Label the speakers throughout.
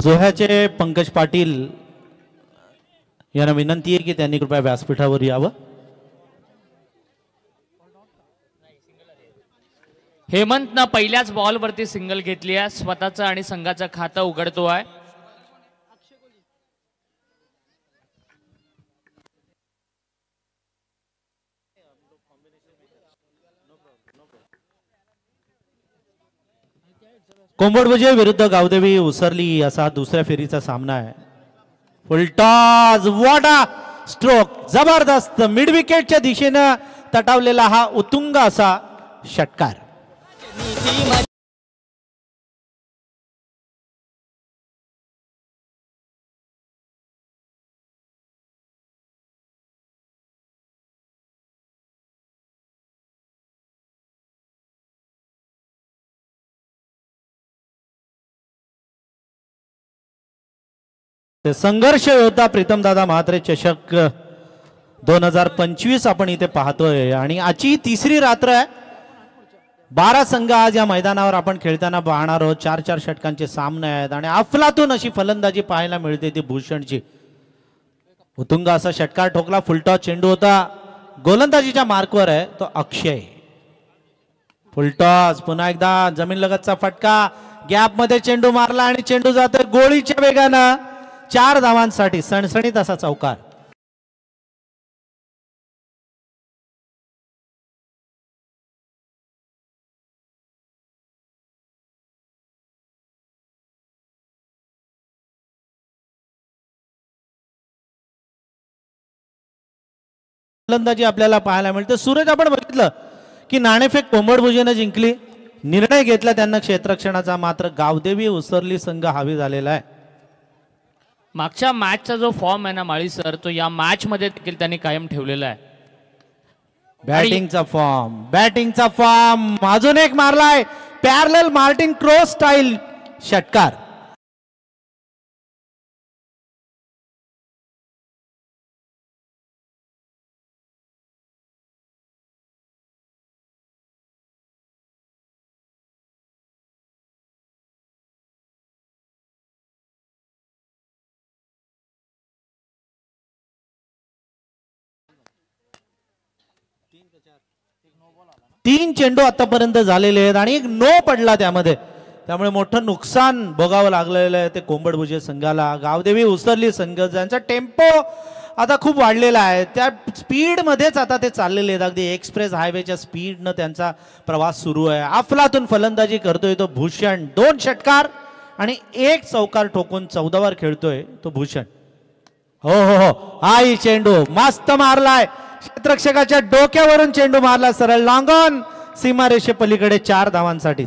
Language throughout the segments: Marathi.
Speaker 1: जोह्याचे पंकज पाटील यांना विनंती आहे की त्यांनी कृपया व्यासपीठावर यावं।
Speaker 2: हेमंतनं पहिल्याच बॉलवरती सिंगल घेतली आहे, स्वतःचं आणि संघाचं खातं उघडतो आहे।
Speaker 1: कोंबडभुजे विरुद्ध गावदेवी उसरली असा दुसऱ्या फेरीचा सामना आहे। फुलटॉस, व्हॉट अ स्ट्रोक, जबरदस्त मिड विकेटच्या दिशेनं तटावलेला हा उत्तुंग असा षटकार। संघर्ष योद्धा प्रीतमदादा म्हात्रे चषक 2025 आपण इथे पाहतोय आणि आजची तिसरी रात्र आहे। 12 संघ आज या मैदानावर आपण खेळताना पाहणार आहोत। 4-4 षटकांचे सामने आहेत आणि अफलातून अशी फलंदाजी पाहायला मिळते ती भूषणची। उत्तुंग असा षटकार ठोकला, फुलटॉस चेंडू होता, गोलंदाजीच्या मार्कवर आहे तो अक्षय। फुलटॉस, पुन्हा एकदा जमीन लगतचा फटका, गॅप मध्ये चेंडू मारला आणि चेंडू जातोय गोळीच्या वेगानं 4 धावांसाठी सणसणीत असा चौकार। फलंदाजी आपल्याला पाहायला मिळते। सूरज, आपण बघितलं की नाणेफेक कोंबडभुजेने जिंकली, निर्णय घेतला त्यांना क्षेत्ररक्षणाचा, मात्र गावदेवी उसरली संघ हावी झालेला आहे।
Speaker 2: मागच्या मॅचचा जो फॉर्म आहे ना माळी सर, तो या मॅच मध्ये देखील त्यांनी कायम ठेवलेला आहे।
Speaker 1: बॅटिंगचा फॉर्म अजून एक मारलाय, पॅरलल मार्टिन क्रॉस स्टाईल षटकार। तीन चेंडू आतापर्यंत झालेले आहेत आणि एक नो पडला त्यामध्ये, त्यामुळे मोठं नुकसान भोगावं लागलेलं आहे ते कोंबडभुजे संघाला। गावदेवी उसरली संघ ज्यांचा टेम्पो आता खूप वाढलेला आहे, त्या स्पीड मध्येच आता ते चाललेले आहेत, अगदी एक्सप्रेस हायवेच्या स्पीडनं त्यांचा प्रवास सुरू आहे। अफलातून फलंदाजी करतोय तो भूषण, 2 षटकार आणि 1 चौकार ठोकून 14 वर खेळतोय तो भूषण। हो हो हो, हाही चेंडू मस्त मारलाय, क्षेत्ररक्षकाच्या डोक्यावरून चेंडू मारला सरळ लॉंग ऑन, सीमारेषे पलीकडे 4 धावांसाठी।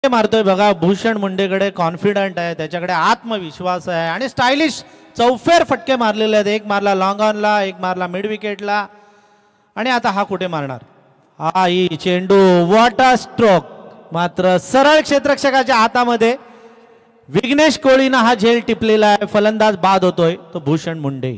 Speaker 1: मारतोय बघा, भूषण मुंडेकडे कॉन्फिडंट आहे, त्याच्याकडे आत्मविश्वास आहे आणि स्टायलिश चौफेर फटके मारलेले आहेत। एक मारला लॉंग ऑनला, एक मारला मिड विकेटला आणि आता हा कुठे मारणार? हा ही चेंडू, व्हॉट अ स्ट्रोक, मात्र सरळ क्षेत्ररक्षकाच्या हातामध्ये। विघ्नेश कोळीनं हा झेल टिपलेला आहे, फलंदाज बाद होतोय तो भूषण मुंडे।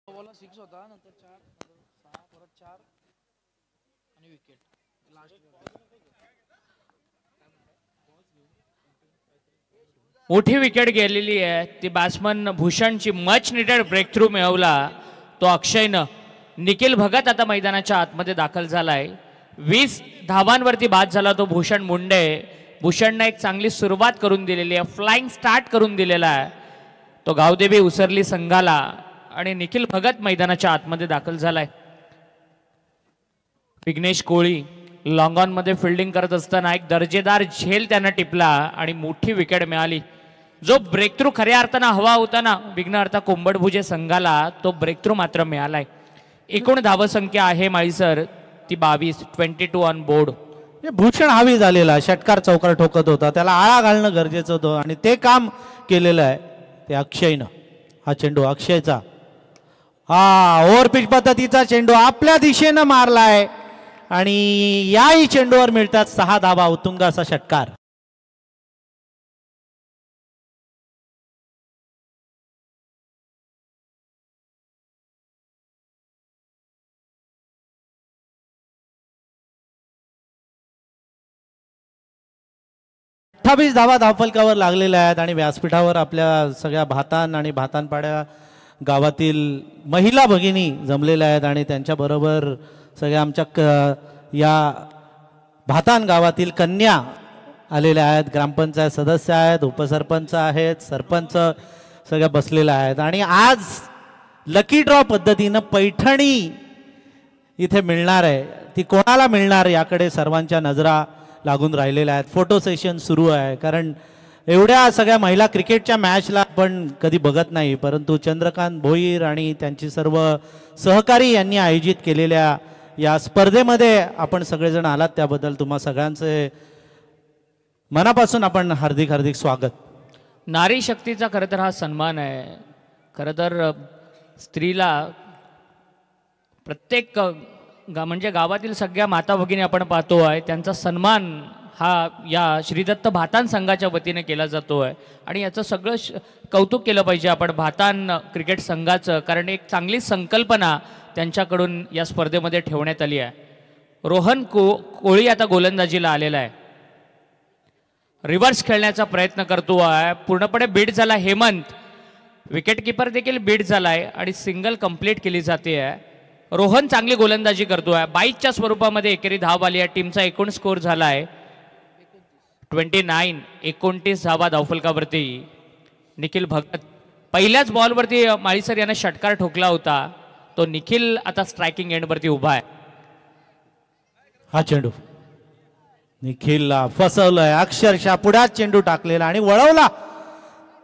Speaker 3: बोला 6 होता, नंतर 4 6 परत 4 आणि विकेट लास्ट।
Speaker 2: मोठी विकेट गेलेली आहे ती बॅट्समन भूषणची, मच निडेड ब्रेक थ्रू मिळवला तो अक्षयनं। निखिल भगत आता मैदानाच्या आतमध्ये दाखल झालाय, 20 धावांवरती बाद झाला तो भूषण मुंडे। भूषणनं एक चांगली सुरुवात करून दिलेली आहे, फ्लाइंग स्टार्ट करून दिलेला आहे तो गावदेवी उसरली संघाला आणि निखिल भगत मैदानाच्या आतमध्ये दाखल झालाय। विघ्नेश कोळी लॉंग ऑन मध्ये फिल्डिंग करत असताना एक दर्जेदार झेल त्यांना टिपला आणि मोठी विकेट मिळाली. जो ब्रेक थ्रू खऱ्या अर्थानं हवा होता ना विघ्नहर्ता कोंबडभुजे संघाला, तो ब्रेक थ्रू मात्र मिळालाय. एकूण धावसंख्या आहे माळीसर ती 22, 22 ऑन बोर्ड.
Speaker 1: भूषण हावी झालेला, षटकार चौकार ठोकत होता, त्याला आळा घालणं गरजेचं होतं आणि ते काम केलेलं आहे ते अक्षयनं. हा चेंडू अक्षयचा, हा ओव्हरपिच पद्धतीचा चेंडू आपल्या दिशेनं मारलाय आणि याही चेंडूवर मिळतात 6 धावा. उत्तुंग असा षटकार. धावा धावफलकावर लागलेल्या आहेत आणि व्यासपीठावर आपल्या सगळ्या भातान आणि भातानपाड्या गावातील महिला भगिनी जमलेल्या आहेत आणि त्यांच्याबरोबर सगळ्या आमच्या या भातान गावातील कन्या आलेल्या आहेत. ग्रामपंचायत सदस्य आहेत, उपसरपंच आहेत, सरपंच सगळ्या बसलेल्या आहेत आणि आज लकी ड्रॉ पद्धतीनं पैठणी इथे मिळणार आहे. ती कोणाला मिळणार याकडे सर्वांच्या नजरा लागून राहिलेल्या आहेत. फोटो सेशन सुरू आहे, कारण एवढ्या सगळ्या महिला क्रिकेटच्या मॅचला आपण कधी बघत नाही, परंतु चंद्रकांत भोईर आणि त्यांची सर्व सहकारी यांनी आयोजित केलेल्या या स्पर्धेमध्ये आपण सगळेजण आलात त्याबद्दल तुम्हा सगळ्यांचे मनापासून आपण हार्दिक हार्दिक स्वागत.
Speaker 2: नारी शक्तीचा खरं तर हा सन्मान आहे. खरं तर स्त्रीला प्रत्येक म्हणजे गावातील सगळ्या माता भगिनी आपण पाहतो आहे, त्यांचा सन्मान हा या श्रीदत्त भातान संघाच्या वतीने केला जातो आहे आणि याचं सगळं कौतुक केलं पाहिजे आपण भातान क्रिकेट संघाचं, कारण एक चांगली संकल्पना त्यांच्याकडून या स्पर्धेमध्ये ठेवण्यात आली आहे. रोहन कोळी आता गोलंदाजीला आलेला आहे. रिव्हर्स खेळण्याचा प्रयत्न करतो आहे, पूर्णपणे बीट झाला हेमंत. विकेट किपर देखील बीट झालाय आणि सिंगल कंप्लीट केली जाते आहे. रोहन चांगली गोलंदाजी करतो आहे. 22च्या स्वरूपामध्ये एकेरी धाव आली आहे. टीमचा एकूण स्कोर झाला आहे 29. 29 धावा धावफलकावरती. निखिल भगत पहिल्याच बॉलवरती माळीसर याने षटकार ठोकला होता, तो निखिल आता स्ट्रायकिंग एंडवरती उभा आहे.
Speaker 1: हा चेंडू निखिलला फसवलंय, अक्षरशः पुढ्यात चेंडू टाकलेला आणि वळवला.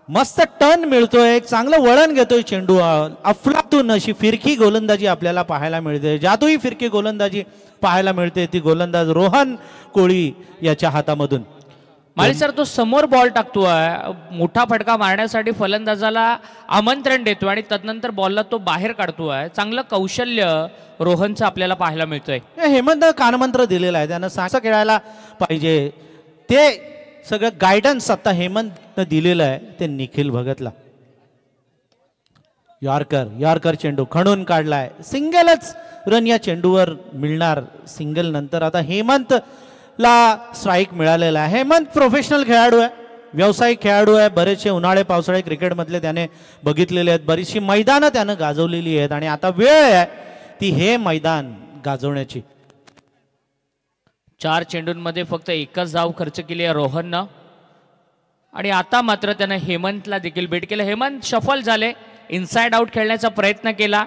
Speaker 1: मस्त टर्न मिळतोय, एक चांगलं वळण घेतोय चेंडू. अफलातून अशी फिरकी गोलंदाजी आपल्याला पाहायला मिळते. जादुई फिरकी गोलंदाजी पाहायला मिळते, ती गोलंदाज रोहन कोळी याच्या हातामधून.
Speaker 2: माळीसर तो समोर बॉल टाकतोय, मोठा फटका मारण्यासाठी फलंदाजाला आमंत्रण देतोय आणि तदनंतर बॉलला तो बाहेर काढतोय. चांगलं कौशल्य रोहनचं आपल्याला पाहायला मिळतंय.
Speaker 1: हेमंत कानमंत्र दिलेला आहे, त्यानं असं खेळायला पाहिजे, ते सगळं गायडन्स आता हेमंतनं दिलेलं आहे ते निखिल भगतला. यॉर्कर चेंडू खणून काढलाय. सिंगलच रन या चेंडूवर मिळणार. सिंगल नंतर आता हेमंतला स्ट्राईक मिळालेला आहे. हेमंत प्रोफेशनल खेळाडू आहे, व्यावसायिक खेळाडू आहे. बरेचसे उन्हाळे पावसाळे क्रिकेटमधले त्याने बघितलेले आहेत, बरीचशी मैदानं त्यानं गाजवलेली आहेत आणि आता वेळ आहे ती हे मैदान गाजवण्याची.
Speaker 2: 4 चेंडूंमध्ये फक्त एकच धाव खर्च केली आहे रोहननं आणि आता मात्र त्यानं हेमंतला देखील बीट केलं. हेमंत शफल झाले, इनसाइड आउट खेळण्याचा प्रयत्न केला,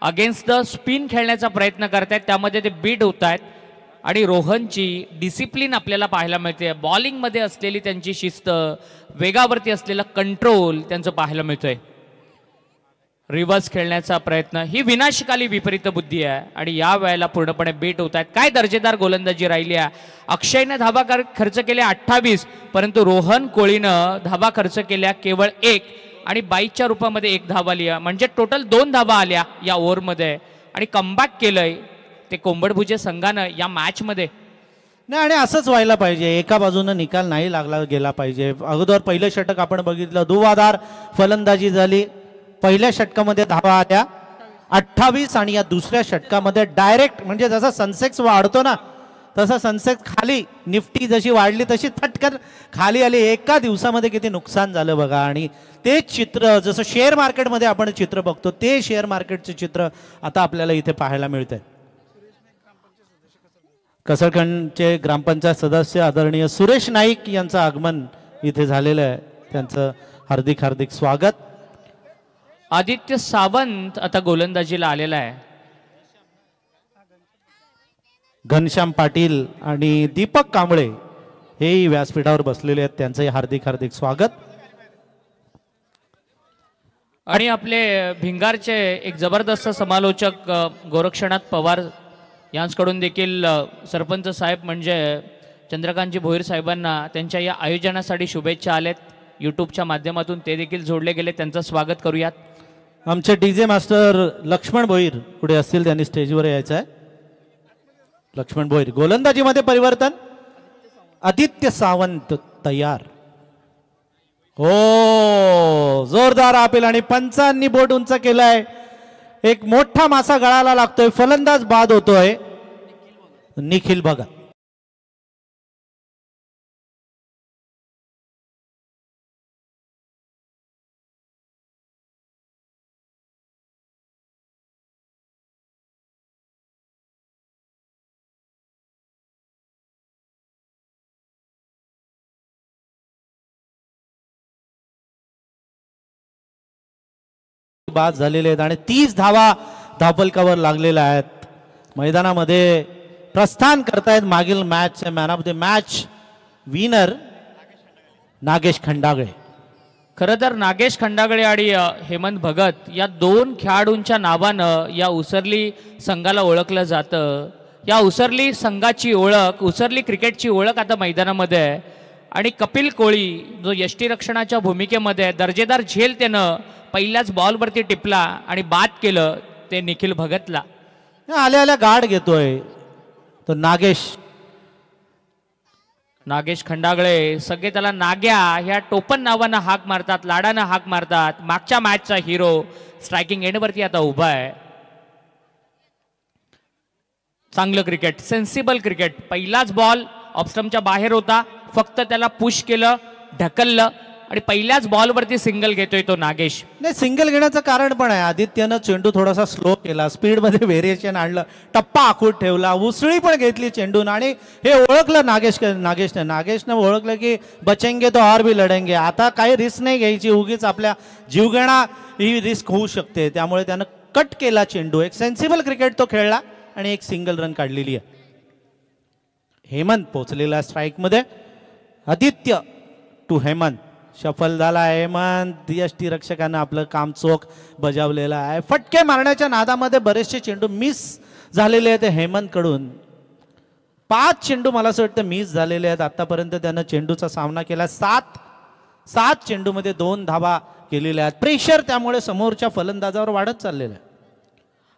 Speaker 2: अगेन्स्ट द स्पिन खेळण्याचा प्रयत्न करतायत, त्यामध्ये ते बीट होत आहेत आणि रोहनची डिसिप्लिन आपल्याला पाहायला मिळते. बॉलिंगमध्ये असलेली त्यांची शिस्त, वेगावरती असलेला कंट्रोल त्यांचं पाहायला मिळतंय. रिव्हर्स खेळण्याचा प्रयत्न ही विनाशकाली विपरीत बुद्धी आहे आणि या वेळेला पूर्णपणे बीट होत आहेत. काय दर्जेदार गोलंदाजी राहिली आहे. अक्षयनं धावा खर्च केल्या 28, परंतु रोहन कोळीनं धावा खर्च केल्या केवळ 1 आणि 22च्या रूपामध्ये 1 धाव आली आहे, म्हणजे टोटल 2 धावा आल्या या ओव्हरमध्ये आणि कमबॅक केलंय ते कोंबडभुजे संघानं या मॅचमध्ये.
Speaker 1: नाही आणि असंच व्हायला पाहिजे, एका बाजूनं निकाल नाही लागला गेला पाहिजे. अगोदर पहिलं षटक आपण बघितलं, धुवाधार फलंदाजी झाली. पहिल्या षटकामध्ये धावा आल्या 28 आणि या दुसऱ्या षटकामध्ये डायरेक्ट म्हणजे जसा सनसेक्स वाढतो ना तसा सनसेक्स खाली, निफ्टी जशी वाढली तशी थटकन खाली आली. एका दिवसामध्ये किती नुकसान झालं बघा. आणि ते चित्र जसं शेअर मार्केटमध्ये आपण चित्र बघतो, ते शेअर मार्केटचे चित्र आता आपल्याला इथे पाहायला मिळतंय. कसरखंडचे ग्रामपंचायत सदस्य आदरणीय सुरेश नाईक यांचं आगमन इथे झालेलं आहे, त्यांचं हार्दिक हार्दिक स्वागत.
Speaker 2: आदित्य सावंत आता गोलंदाजीला आलेला आहे.
Speaker 1: घनश्याम पाटील आणि दीपक कांबळे हेही व्यासपीठावर बसलेले आहेत, त्यांचंही हार्दिक हार्दिक स्वागत.
Speaker 2: आणि आपले भिंगारचे एक जबरदस्त समालोचक गोरक्षनाथ पवार यांच्याकडून देखील सरपंच साहेब म्हणजे चंद्रकांतजी भोईर साहेबांना त्यांच्या या आयोजनासाठी शुभेच्छा आलेत. यूट्यूबच्या माध्यमातून ते देखील जोडले गेले, त्यांचं स्वागत करूयात.
Speaker 1: आमचे डीजे मास्टर लक्ष्मण भोईर पुढे असतील, त्यांनी स्टेजवर यायचं आहे. लक्ष्मण भोईर. गोलंदाजीमध्ये परिवर्तन, आदित्य सावंत तयार. हो, जोरदार अपील आणि पंचांनी बोट उंच केलाय. एक मोठा मासा गळाला लागतोय, फलंदाज बाद होतोय. निखिल भगत. बाद झालेले आहेत आणि 30 धावा धावफलकावर लागलेल्या आहेत. मैदानामध्ये प्रस्थान करतायत मागील match man of the match winner Nagesh Khandagale.
Speaker 2: खरं तर नागेश खंडागळे आणि हेमंत भगत या दोन खेळाडूंच्या नावानं या उसरली संघाला ओळखलं जातं. या उसरली संघाची ओळख, उसरली क्रिकेटची ओळख आता मैदानामध्ये आहे. आणि कपिल कोळी जो यष्टीरक्षणाच्या भूमिकेमध्ये दर्जेदार झेल त्यानं पहिल्याच बॉलवरती टिपला आणि बाद केलं ते निखिल भगतला.
Speaker 1: आल्या आल्या गाड घेतोय तो
Speaker 2: नागेश खंडागळे. सगळे त्याला नाग्या ह्या टोपण नावानं हाक मारतात, लाडानं हाक मारतात. मागच्या मॅचचा हिरो स्ट्रायकिंग एंडवरती आता उभा आहे. चांगलं क्रिकेट, सेन्सिबल क्रिकेट. पहिलाच बॉल ऑफस्टम्पच्या बाहेर होता, फक्त त्याला पुश केलं, ढकललं आणि पहिल्याच बॉलवरती सिंगल घेतोय तो नागेश.
Speaker 1: नाही, सिंगल घेण्याचं कारण पण आहे. आदित्यनं चेंडू थोडासा स्लो केला, स्पीडमध्ये व्हेरिएशन आणलं, टप्पा आखूट ठेवला, उसळी पण घेतली चेंडून आणि हे ओळखलं नागेशनं ओळखलं की बचेंगे तो और भी लढेंगे. आता काही रिस्क नाही घ्यायची, उगीच आपल्या जीवघेणा ही रिस्क होऊ शकते. त्यामुळे त्यानं कट केला चेंडू. एक सेन्सिबल क्रिकेट तो खेळला आणि एक सिंगल रन काढलेली आहे. हेमंत पोहोचलेला स्ट्राईकमध्ये. आदित्य टू हेमंत. शफल झाला हेमंत. यष्टी रक्षकांना आपलं काम चोख बजावलेलं आहे. फटके मारण्याच्या नादामध्ये बरेचसे चेंडू मिस झालेले आहेत हेमंत कडून. 5 चेंडू मला असं वाटतं मिस झालेले आहेत आतापर्यंत. त्यानं चेंडूचा सामना केला. 7 चेंडूमध्ये 2 धावा केलेल्या आहेत. प्रेशर त्यामुळे समोरच्या फलंदाजावर वाढत चाललेलं आहे.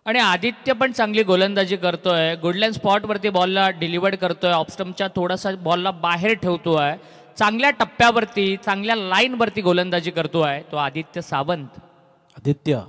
Speaker 2: आणि आदित्य पण चांगली गोलंदाजी करतोय. गुडलँड स्पॉटवरती बॉलला डिलिव्हर्ड करतोय, ऑफस्टम्पच्या थोडासा बॉलला बाहेर ठेवतोय. चांगल्या टप्प्यावरती, चांगल्या लाईनवरती गोलंदाजी करतोय तो आदित्य सावंत.
Speaker 1: आदित्य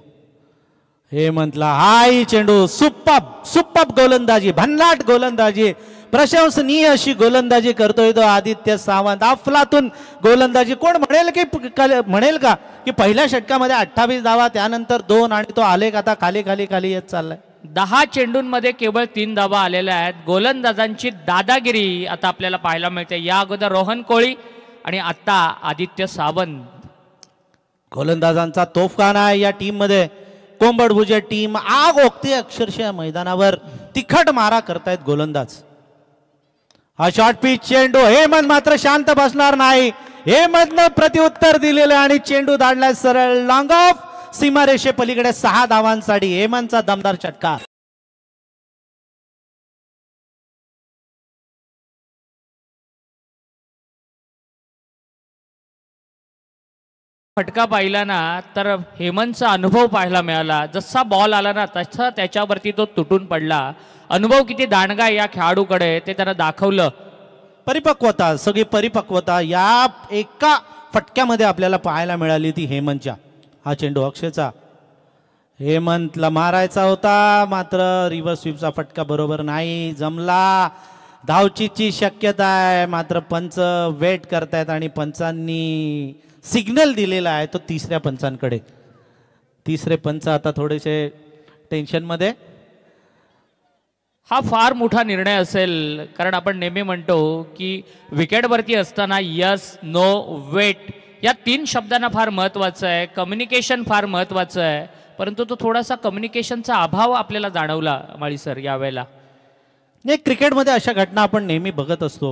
Speaker 1: हेमंतला हाय चेंडू. सुप्पब गोलंदाजी, भन्नाट गोलंदाजी, प्रशंसनीय अशी गोलंदाजी करतोय तो आदित्य सावंत. अफलातून गोलंदाजी. कोण म्हणेल का की पहिल्या षटकामध्ये 28 धावा, त्यानंतर 2 आणि तो आलेख आता खाली येत चाललाय.
Speaker 2: 10 चेंडूंमध्ये केवळ 3 धावा आलेल्या आहेत. गोलंदाजांची दादागिरी आता आपल्याला पाहायला मिळते. या अगोदर रोहन कोळी आणि आता आदित्य सावंत.
Speaker 1: गोलंदाजांचा तोफखाना आहे या टीम मध्ये. कोंबडभुजे टीम आग ओकते अक्षरशः मैदानावर. तिखट मारा करतायत गोलंदाज. हा शॉर्ट पिच चेंडू. हेमंत मात्र शांत बसणार नाही. हेमंतनं प्रत्युत्तर दिलेलं आणि चेंडू धाडलाय सरळ लॉंग ऑफ सीमारेषे पलीकडे. 6 धावांसाठी हेमंतचा दमदार षटकार.
Speaker 2: फटका पाहिला ना तर हेमंतचा अनुभव पाहायला मिळाला. जसा बॉल आला ना तसा त्याच्यावरती तो तुटून पडला. अनुभव किती दांडगा या खेळाडूकडे ते त्यानं दाखवलं.
Speaker 1: परिपक्वता, सगळी परिपक्वता या एका फटक्यामध्ये आपल्याला पाहायला मिळाली ती हेमंतच्या. हा चेंडू अक्षयचा. हेमंतला मारायचा होता, मात्र रिव्हर्स स्वीपचा फटका बरोबर नाही जमला. धावचीची शक्यता आहे, मात्र पंच वेट करतायत आणि पंचांनी सिग्नल दिलेला आहे तो 3ऱ्या पंचांकडे. 3रे पंच आता थोडेसे टेन्शनमध्ये.
Speaker 2: हा फार मोठा निर्णय असेल, कारण आपण नेहमी म्हणतो की विकेटवरती असताना यस, नो, वेट या 3 शब्दांना फार महत्त्वाचं आहे. कम्युनिकेशन फार महत्त्वाचं आहे, परंतु तो थोडासा कम्युनिकेशनचा अभाव आपल्याला जाणवला माळी सर यावेळेला.
Speaker 1: नाही, क्रिकेटमध्ये अशा घटना आपण नेहमी बघत असतो.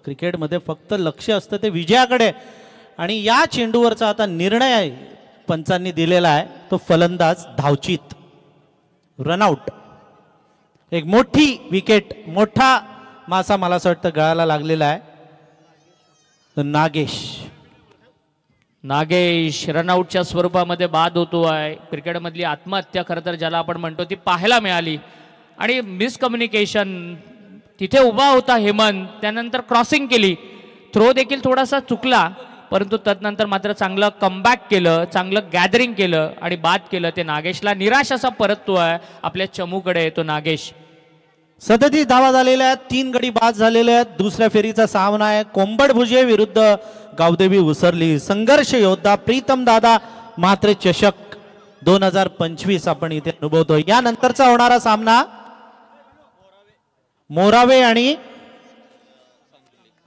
Speaker 1: क्रिकेटमध्ये फक्त लक्ष असतं ते विजयाकडे, आणि या चेंडूवरचा आता निर्णय पंचांनी दिलेला आहे तो फलंदाज धावचीत, रनआउट. एक मोठी विकेट, मोठा मासा मला असं वाटतं गळाला लागलेला आहे.
Speaker 2: नागेश रनआउटच्या स्वरूपामध्ये बाद होतो आहे. क्रिकेटमधली आत्महत्या खरं तर ज्याला आपण म्हणतो ती पाहायला मिळाली, आणि मिसकम्युनिकेशन. तिथे उभा होता हेमंत, त्यानंतर क्रॉसिंग केली, थ्रो देखील थोडासा चुकला, परंतु तदनंतर मात्र चांगलं कमबॅक केलं, चांगलं गॅदरिंग केलं आणि बाद केलं. ते नागेशला निराश असा परततो आहे आपल्या चमूकडे तो नागेश.
Speaker 1: 37 धावा झालेल्या आहेत, 3 गडी बाद झालेले आहेत. दुसऱ्या फेरीचा सामना आहे कोंबड भुजे विरुद्ध गावदेवी उसरली. संघर्ष योद्धा प्रीतम दादा म्हात्रे चषक 2025 आपण इथे अनुभवतो. यानंतरचा होणारा सामना मोरावे आणि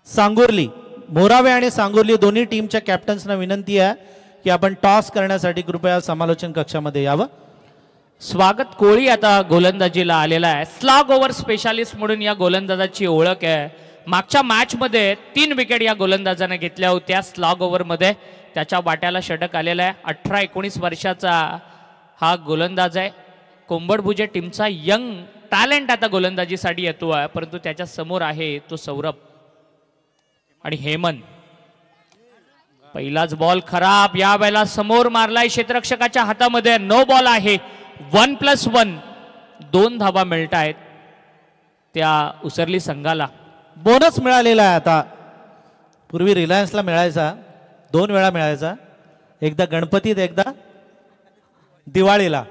Speaker 1: सांगुर्ली. मोरावे आणि सांगुर्ली दोन्ही टीमच्या कॅप्टन्सना विनंती आहे की आपण टॉस करण्यासाठी कृपया समालोचन कक्षामध्ये यावं.
Speaker 2: स्वागत कोळी आता गोलंदाजीला आलेला आहे. स्लॉग ओव्हर स्पेशालिस्ट म्हणून या गोलंदाजाची ओळख आहे. मागच्या मॅचमध्ये 3 विकेट या गोलंदाजाने घेतल्या होत्या स्लॉग ओव्हरमध्ये. त्याच्या वाट्याला षटक आलेला आहे. 18-19 वर्षाचा हा गोलंदाज आहे. कोंबड भुजे टीमचा यंग टॅलेंट आता गोलंदाजीसाठी येतो आहे, परंतु त्याच्या समोर आहे तो सौरभ आणि हेमंत. पहिलाच बॉल खराब, या वेळेला समोर मारलाय क्षेत्ररक्षकाच्या हातामध्ये. नो बॉल आहे. 1+1 2 धावा मिळत आहेत त्या उसरली संघाला.
Speaker 1: बोनस मिळालेला आहे आता. पूर्वी रिलायन्सला मिळायचा, 2 वेळा मिळायचा, एकदा गणपतीत एकदा दिवाळीला.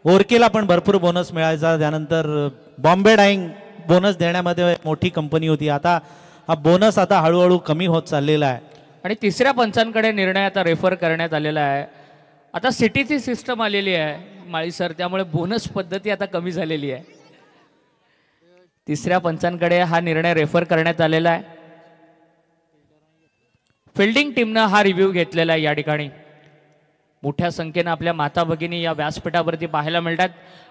Speaker 1: ओरकेला पण भरपूर बोनस मिळायचा. त्यानंतर बॉम्बे डाईंग बोनस देण्यामध्ये मोठी कंपनी होती. आता हा बोनस आता हळूहळू कमी होत चाललेला आहे.
Speaker 2: आणि तिसऱ्या पंचांकडे निर्णय आता रेफर करण्यात आलेला आहे. आता सिटीची सिस्टम आलेली आहे माळी सर, त्यामुळे बोनस पद्धती आता कमी झालेली आहे. तिसऱ्या पंचांकडे हा निर्णय रेफर करण्यात आलेला आहे. फिल्डिंग टीमनं हा रिव्ह्यू घेतलेला आहे. या ठिकाणी मोठ्या संख्येनं आपल्या माता भगिनी या व्यासपीठावरती पाहायला मिळतात.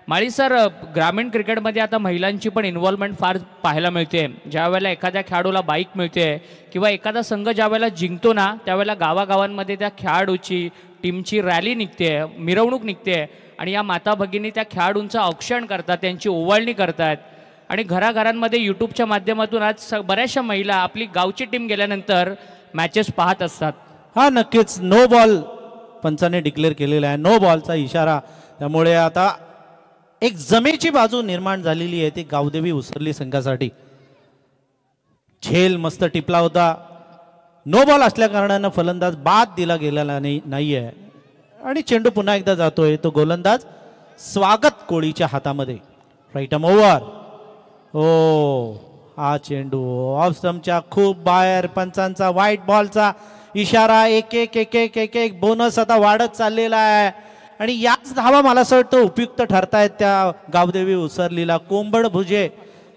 Speaker 2: माळी सर, ग्रामीण क्रिकेटमध्ये आता महिलांची पण इन्व्हॉल्वमेंट फार पाहायला मिळते. ज्या वेळेला एखाद्या खेळाडूला बाईक मिळते किंवा एखादा संघ ज्या वेळेला जिंकतो ना, त्यावेळेला गावागावांमध्ये त्या खेळाडूची टीमची रॅली निघते, मिरवणूक निघते, आणि या माता भगिनी त्या खेळाडूंचं औक्षण करतात, त्यांची ओवाळणी करतात. आणि घराघरांमध्ये यूट्यूबच्या माध्यमातून आज बऱ्याचशा महिला आपली गावची टीम गेल्यानंतर मॅचेस पाहत असतात.
Speaker 1: हा नक्कीच नो बॉल पंचाने डिक्लेअर केलेला आहे, नो बॉलचा इशारा. त्यामुळे आता एक जमेची बाजू निर्माण झालेली आहे ती गावदेवी उसरली संघासाठी. झेल मस्त टिपला होता. नो बॉल असल्या कारणानं फलंदाज बाद दिला गेलेला नाहीये आणि चेंडू पुन्हा एकदा जातोय. तो गोलंदाज स्वागत कोळीच्या हातामध्ये. Right arm over. हो, हा चेंडू ऑफ स्टंपच्या खूप बाहेर. पंचांचा व्हाईट बॉलचा इशारा. एक बोनस आता वाढत चाललेला आहे आणि याच धावा मला असं वाटतं उपयुक्त ठरतायत त्या गावदेवी उसरलीला. कोंबड भुजे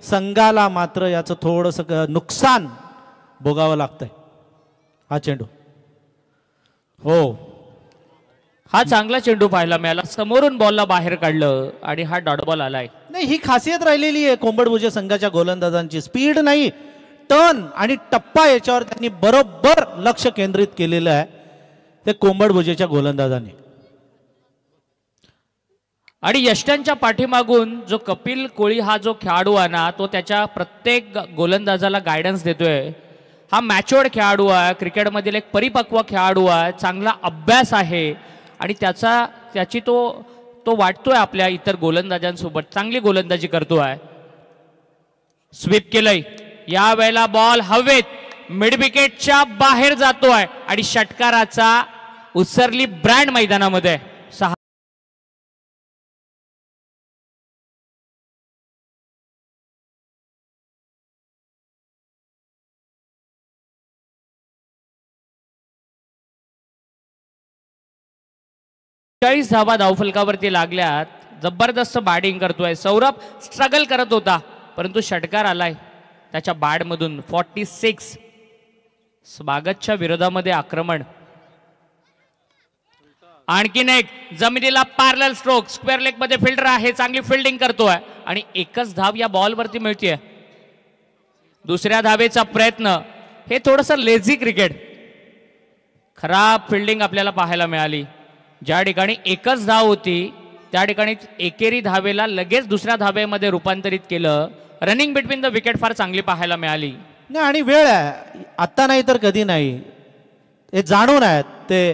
Speaker 1: संघाला मात्र याचं थोडंसं नुकसान भोगावं लागतंय. हा चेंडू, हो,
Speaker 2: हा चांगला चेंडू पाहायला मिळाला. समोरून बॉलला बाहेर काढलं आणि हा डॉट बॉल आलाय.
Speaker 1: नाही, ही खासियत राहिलेली आहे कोंबड भुजे संघाच्या गोलंदाजांची. स्पीड नाही, टर्न आणि टप्पा याच्यावर त्यांनी बरोबर लक्ष केंद्रित केलेलं आहे ते कोंबड भुजेच्या गोलंदाजांनी.
Speaker 2: आणि यष्टांच्या पाठीमागून जो कपिल कोळी हा जो खेळाडू आहे ना, तो त्याच्या प्रत्येक गोलंदाजाला गायडन्स देतोय. हा मॅच्युअर्ड खेळाडू आहे, क्रिकेटमधील एक परिपक्व खेळाडू आहे, चांगला अभ्यास आहे आणि त्याची तो वाटतोय आपल्या इतर गोलंदाजांसोबत चांगली गोलंदाजी करतो आहे. स्वीप केलंय. या वेळेला बॉल हवेत मिड विकेटच्या बाहेर जातोय आणि षटकाराचा उसरली ब्रँड मैदानामध्ये. 40 धावा धावफलकावरती लागल्यात. जबरदस्त बॅटिंग करतोय सौरभ. स्ट्रगल करत होता परंतु षटकार आलाय त्याच्या बॅटमधून. 46 स्वागतच्या विरोधामध्ये आक्रमण. आणखीन एक जमिनीला पॅरलल स्ट्रोक, स्क्वेअर लेग मध्ये फिल्डर आहे, चांगली फिल्डिंग करतोय आणि एकच धाव या बॉलवरती मिळतीये. दुसऱ्या धावेचा प्रयत्न, हे थोडंसं लेझी क्रिकेट, खराब फिल्डिंग आपल्याला पाहायला मिळाली. ज्या ठिकाणी एकच धाव होती त्या ठिकाणी एकेरी धावेला लगेच दुसऱ्या धावेमध्ये रूपांतरित केलं. रनिंग बिटवीन द विकेट फार चांगली पाहायला मिळाली.
Speaker 1: नाही आणि वेळ आहे, आत्ता नाही तर कधी नाही, हे जाणून आहेत ते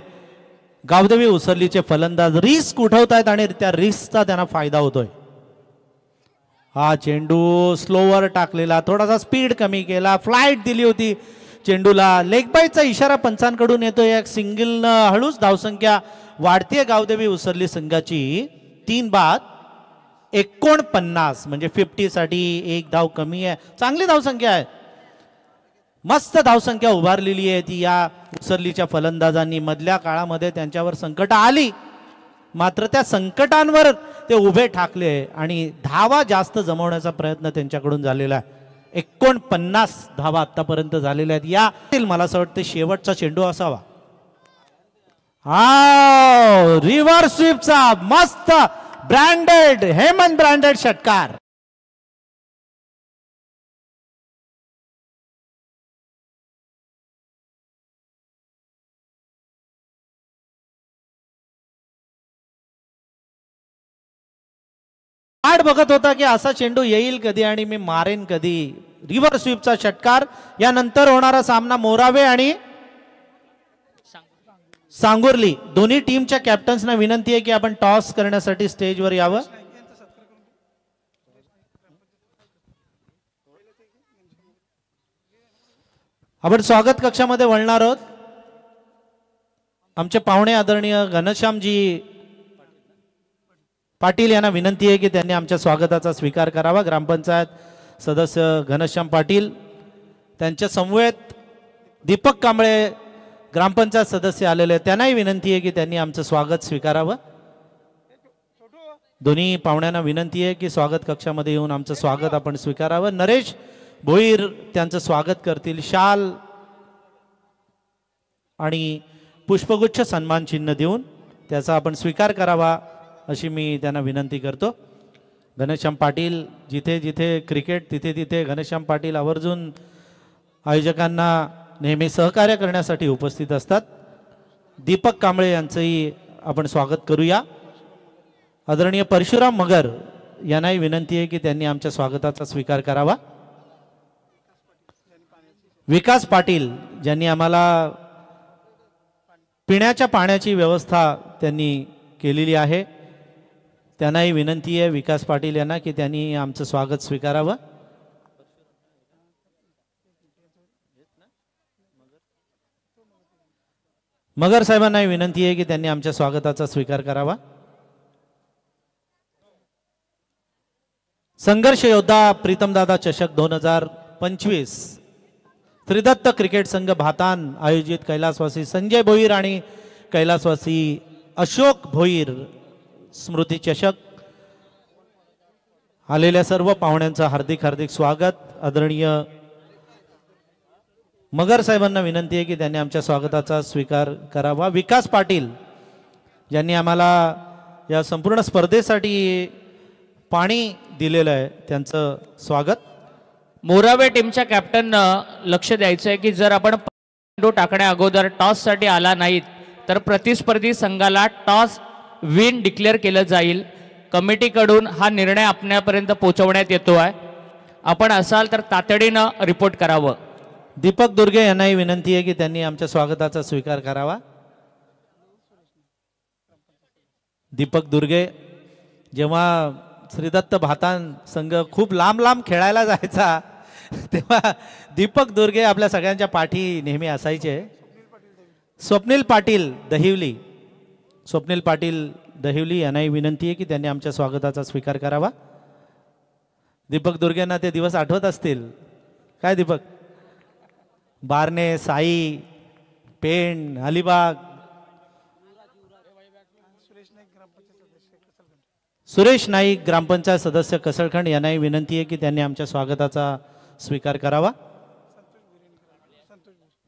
Speaker 1: गावदेवी उसरलीचे फलंदाज रिस्क उठवतायत आणि त्या रिस्कचा त्यांना फायदा होतोय. हा चेंडू स्लोवर टाकलेला, थोडासा स्पीड कमी केला, फ्लाईट दिली होती चेंडूला. लेग बाईचा इशारा पंचांकडून येतोय. एक सिंगलनं हळूच धावसंख्या वाढतीये गावदेवी उसरली संघाची. 3 बाद 49 म्हणजे 50 साठी एक धाव कमी आहे. चांगली धावसंख्या आहे, मस्त धावसंख्या उभारलेली आहे ती या उसरलीच्या फलंदाजांनी. मधल्या काळामध्ये त्यांच्यावर संकट आली, मात्र त्या संकटांवर ते उभे ठाकले आणि धावा जास्त जमवण्याचा प्रयत्न त्यांच्याकडून झालेला आहे. 49 धावा आतापर्यंत झालेल्या आहेत. या मला असं वाटतं शेवटचा चेंडू असावा. हा रिव्हर स्वीपचा मस्त ब्रँडेड, हेमंत ब्रँडेड षटकार. वाट बघत होता की असा चेंडू येईल कधी आणि मी मारेन कधी. रिव्हर स्वीपचा षटकार. यानंतर होणारा सामना मोरावे आणि सांगुर्ली. दोन्ही टीमच्या कॅप्टन्सना विनंती आहे की आपण टॉस करण्यासाठी स्टेजवर यावं. आपण स्वागत कक्षामध्ये वळणार आहोत. आमचे पाहुणे आदरणीय घनश्यामजी पाटील यांना विनंती आहे की त्यांनी आमच्या स्वागताचा स्वीकार करावा. ग्रामपंचायत सदस्य घनश्याम पाटील, त्यांच्या समवेत दीपक कांबळे ग्रामपंचायत सदस्य आलेले, त्यांनाही विनंती आहे की त्यांनी आमचं स्वागत स्वीकारावं. दोन्ही पाहुण्यांना विनंती आहे की स्वागत कक्षामध्ये येऊन आमचं स्वागत आपण स्वीकारावं. नरेश भोईर त्यांचं स्वागत करतील. शाल आणि पुष्पगुच्छ सन्मान चिन्ह देऊन त्याचा आपण स्वीकार करावा अशी मी त्यांना विनंती करतो. घनश्याम पाटील, जिथे जिथे क्रिकेट तिथे तिथे घनश्याम पाटील आवर्जून आयोजकांना नेहमी सहकार्य करण्यासाठी उपस्थित असतात. दीपक कांबळे यांचंही आपण स्वागत करूया. आदरणीय परशुराम मगर यांनाही विनंती आहे की त्यांनी आमच्या स्वागताचा स्वीकार करावा. विकास पाटील ज्यांनी आम्हाला पिण्याच्या पाण्याची व्यवस्था त्यांनी केलेली आहे, त्यांनाही विनंती आहे विकास पाटील यांना की त्यांनी आमचं स्वागत स्वीकारावं. मगर साहेबांनाही विनंती आहे की त्यांनी आमच्या स्वागताचा स्वीकार करावा. संघर्ष योद्धा प्रीतमदादा चषक 2025 त्रिदत्त क्रिकेट संघ भातान आयोजित कैलासवासी संजय भोईर आणि कैलासवासी अशोक भोईर स्मृती चषक. आलेल्या सर्व पाहुण्यांचं हार्दिक हार्दिक स्वागत. आदरणीय मगर साहेबांना विनंती आहे की त्यांनी आमच्या स्वागताचा स्वीकार करावा. विकास पाटील ज्यांनी आम्हाला या संपूर्ण स्पर्धेसाठी पाणी दिलेलं आहे, त्यांचं स्वागत.
Speaker 2: मोरावे टीमच्या कॅप्टननं लक्ष द्यायचं आहे की जर आपण चेंडू टाकण्या अगोदर टॉससाठी आला नाहीत तर प्रतिस्पर्धी संघाला टॉस विन डिक्लेअर केलं जाईल. कमिटीकडून हा निर्णय आपल्यापर्यंत पोहोचवण्यात येतो आहे. आपण असाल तर तातडीनं रिपोर्ट करावं.
Speaker 1: दीपक दुर्गे यांनाही विनंती आहे की त्यांनी आमच्या स्वागताचा स्वीकार करावा. दीपक दुर्गे, जेव्हा श्रीदत्त भातान संघ खूप लांब लांब खेळायला जायचा तेव्हा दीपक दुर्गे आपल्या सगळ्यांच्या पाठी नेहमी असायचे. स्वप्नील पाटील दहिवली, स्वप्नील पाटील दहिवली यांनाही विनंती आहे की त्यांनी आमच्या स्वागताचा स्वीकार करावा. दीपक दुर्गेंना ते दिवस आठवत असतील काय दीपक? बारणे, साई, पेण, अलिबाग. सुरेश नाईक ग्रामपंचायत सदस्य कसळखंड यांनाही विनंती आहे की त्यांनी आमच्या स्वागताचा स्वीकार करावा.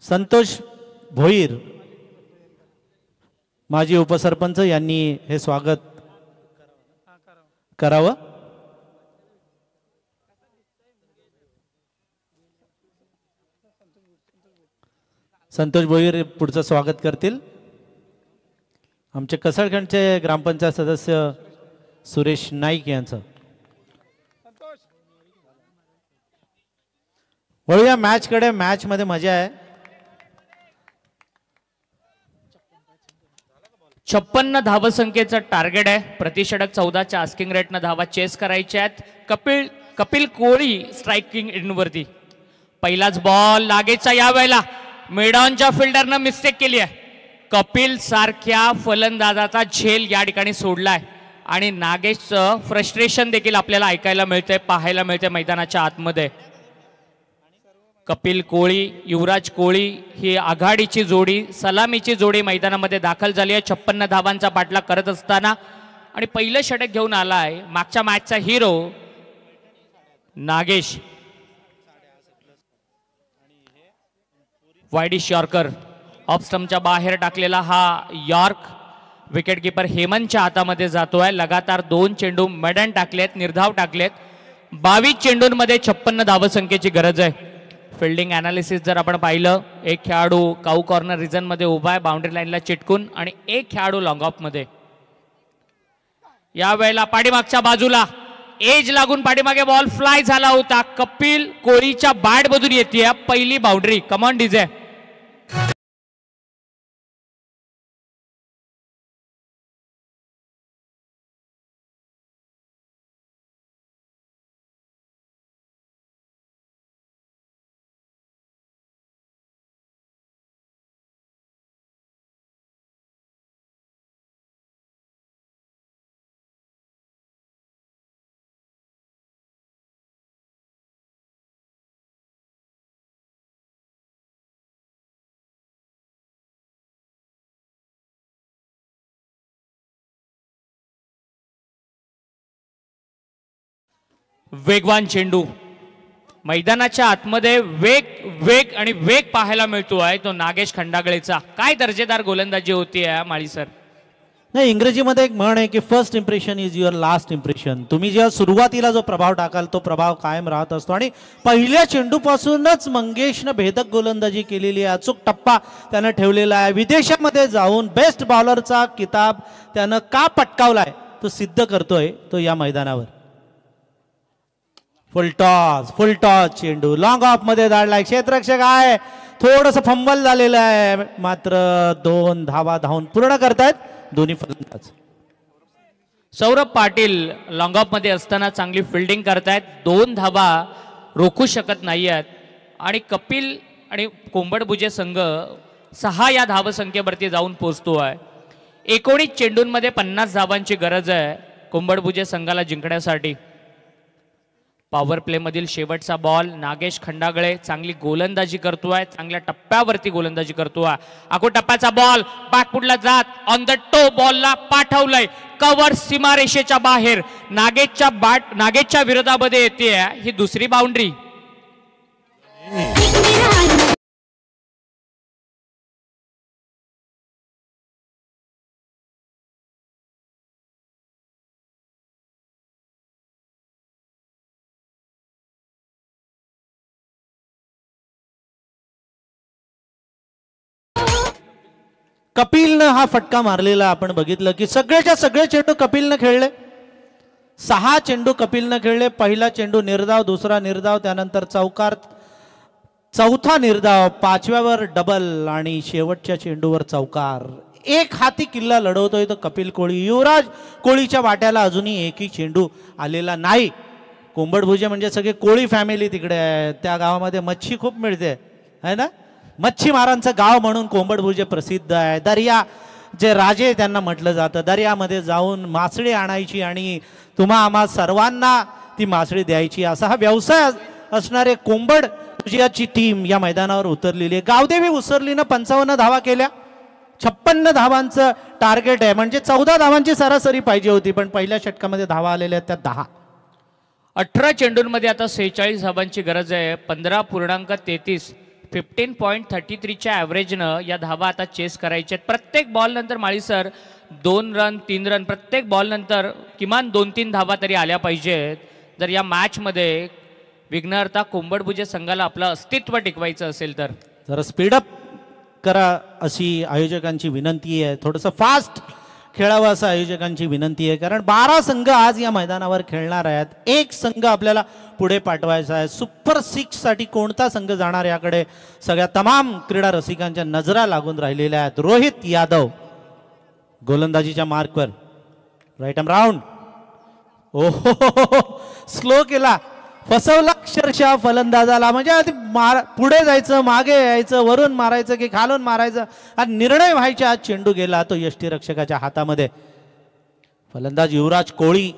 Speaker 1: संतोष भोईर माजी उपसरपंच यांनी हे स्वागत करावं. संतोष भोईर पुढचं स्वागत करतील. आमचे कसळखंडचे ग्रामपंचायत सदस्य सुरेश नाईक यांचं. वळूया मॅच कडे. मॅच मध्ये मजा आहे.
Speaker 2: 56 धावसंख्येचं टार्गेट आहे. प्रतिषटक 14च्या आस्किंग रेटनं धावा चेस करायच्या आहेत. कपिल कोळी स्ट्रायकिंग एंडवरती. पहिलाच बॉल नागेशचा. यावेळेला मेडॉनच्या फिल्डरनं मिस्टेक केली आहे. कपिल सारख्या फलंदाजाचा झेल या ठिकाणी सोडलाय आणि नागेशचं फ्रस्ट्रेशन देखील आपल्याला ऐकायला मिळतंय, पाहायला मिळतंय मैदानाच्या आतमध्ये. कपिल कोळी युवराज कोळी ही आघाडीची जोडी, सलामीची जोडी मैदानामध्ये दाखल झाली आहे 56 धावांचा पाठलाग करत असताना. आणि पहिलं षटक घेऊन आलाय मागच्या मॅचचा hero Nagesh. Widish yorker off स्टंपच्या बाहेर टाकलेला हा यॉर्क विकेटकीपर हेमंतच्या हातामध्ये जातोय. लगातार 2 चेंडू मेडन टाकलेत, निर्धाव टाकलेत. 22 चेंडूंमध्ये 56 धावसंख्येची गरज आहे. फिल्डिंग अनालिसिस जर आपण पाहिलं, एक खेळाडू काऊ कॉर्नर रिजन मध्ये उभा आहे बाउंड्री लाईनला चिटकून आणि एक खेळाडू लॉंग ऑफ मध्ये. यावेळेला पाठीमागच्या बाजूला एज लागून पाठीमागे बॉल फ्लाय झाला होता. कपिल कोळीच्या बॅट मधून येते पहिली बाउंड्री. Come on DJ. वेगवान चेंडू. मैदानाच्या आतमध्ये वेग आणि वेग पाहायला मिळतो आहे तो नागेश खंडागळेचा. काय दर्जेदार गोलंदाजी होती आहे माळी सर.
Speaker 1: नाही, इंग्रजीमध्ये एक म्हण आहे की first impression is your last impression. तुम्ही जेव्हा सुरुवातीला जो प्रभाव टाकाल तो प्रभाव कायम राहत असतो. आणि पहिल्या चेंडूपासूनच मंगेशनं भेदक गोलंदाजी केलेली आहे. अचूक टप्पा त्यानं ठेवलेला आहे. विदेशामध्ये जाऊन बेस्ट बॉलरचा किताब त्यानं का पटकावलाय तो सिद्ध करतोय तो या मैदानावर. फुल टॉस चेंडू लॉंग ऑफ मध्ये धाडलाय. क्षेत्ररक्षक आहे, थोडस फंबल झालेलं आहे, मात्र 2 धावा धावून पूर्ण करतायत दोन्ही फलंदाज.
Speaker 2: सौरभ पाटील लॉंग ऑफ मध्ये असताना चांगली फिल्डिंग करतायत. 2 धावा रोखू शकत नाही आहेत आणि कपिल आणि कोंबडभुजे संघ 6 या धावसंख्येवरती जाऊन पोहोचतो आहे. 19 चेंडूंमध्ये 50 धावांची गरज आहे कोंबडभुजे संघाला जिंकण्यासाठी. पॉवर प्ले मधील शेवटचा बॉल. नागेश खंडागळे चांगली गोलंदाजी करतोय, चांगल्या टप्प्यावरती गोलंदाजी करतोय. आखो टप्प्याचा बॉल बॅकफुटला जात ऑन द टो बॉलला पाठवलंय. कव्हर सीमारेषेच्या बाहेर. नागेशच्या विरोधामध्ये येते ही दुसरी बाउंड्री.
Speaker 1: कपिलनं हा फटका मारलेला आपण बघितलं की सगळेच्या सगळे चेंडू कपिलनं खेळले. 6 चेंडू कपिलनं खेळले. पहिला चेंडू निर्धाव, दुसरा निर्धाव, त्यानंतर चौकार, चौथा निर्धाव, 5व्यावर डबल आणि शेवटच्या चेंडूवर चौकार. एक हाती किल्ला लढवतोय तो कपिल कोळी. युवराज कोळीच्या वाट्याला अजूनही एकही चेंडू आलेला नाही. कोंबडभुजे म्हणजे सगळे कोळी फॅमिली तिकडे आहे. त्या गावामध्ये मच्छी खूप मिळते है ना. मच्छीमारांचं गाव म्हणून कोंबडभुजे प्रसिद्ध आहे. दर्या जे राजे त्यांना म्हटलं जातं. दर्यामध्ये जाऊन मासळी आणायची आणि तुम्हा आम्हा सर्वांना ती मासळी द्यायची, असा हा व्यवसाय असणारे कोंबडभुजेची टीम या मैदानावर उतरलेली आहे. गावदेवी उसरलीनं 55 धावा केल्या. 56 धावांचं टार्गेट आहे, म्हणजे 14 धावांची सरासरी पाहिजे होती, पण पहिल्या षटकामध्ये धावा आलेल्या आहेत त्या 10.
Speaker 2: 18 चेंडूंमध्ये आता 46 धावांची गरज आहे. 15.33 15.33च्या ॲव्हरेजनं या धावा आता चेस करायच्या आहेत. प्रत्येक बॉल नंतर माळीसर 2 रन 3 रन प्रत्येक बॉल नंतर किमान 2-3 धावा तरी आल्या पाहिजेत जर या मॅचमध्ये विघ्नहर्ता कोंबडभुजे संघाला आपलं अस्तित्व टिकवायचं असेल तर.
Speaker 1: जरा स्पीडअप करा अशी आयोजकांची विनंती आहे. थोडंसं फास्ट खेळावं असं आयोजकांची विनंती आहे, कारण 12 संघ आज या मैदानावर खेळणार आहेत. एक संघ आपल्याला पुढे पाठवायचा आहे. सुपर 6 साठी कोणता संघ जाणार याकडे सगळ्या तमाम क्रीडा रसिकांच्या नजरा लागून राहिलेल्या आहेत. रोहित यादव गोलंदाजीच्या मार्कवर, राईट आर्म राऊंड. ओहो, स्लो केला, फसवला अक्षरशः फलंदाजाला. म्हणजे पुढे जायचं, मागे यायचं, वरून मारायचं की खालून मारायचं हा निर्णय व्हायचा. आज चेंडू गेला तो यष्टीरक्षकाच्या हातामध्ये. फलंदाज युवराज कोळी,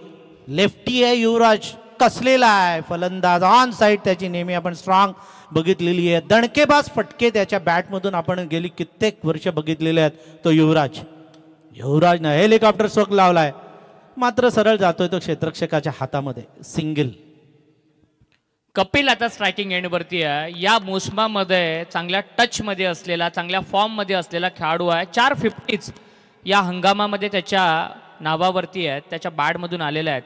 Speaker 1: लेफ्टी आहे युवराज, कसलेला आहे फलंदाज. ऑन साईड त्याची नेहमी आपण स्ट्रॉंग बघितलेली आहे. दणकेबाज फटके त्याच्या बॅटमधून आपण गेली कित्येक वर्ष बघितलेले आहेत. तो युवराजनं हेलिकॉप्टर स्ट्रोक लावलाय, मात्र सरळ जातोय तो क्षेत्ररक्षकाच्या हातामध्ये. सिंगल.
Speaker 2: कपिल आता स्ट्रायकिंग एंडवरती आहे. या मोसमामध्ये चांगल्या टचमध्ये असलेला, चांगल्या फॉर्ममध्ये असलेला खेळाडू आहे. 4 50s या हंगामामध्ये त्याच्या नावावरती आहेत, त्याच्या बॅटमधून आलेल्या आहेत.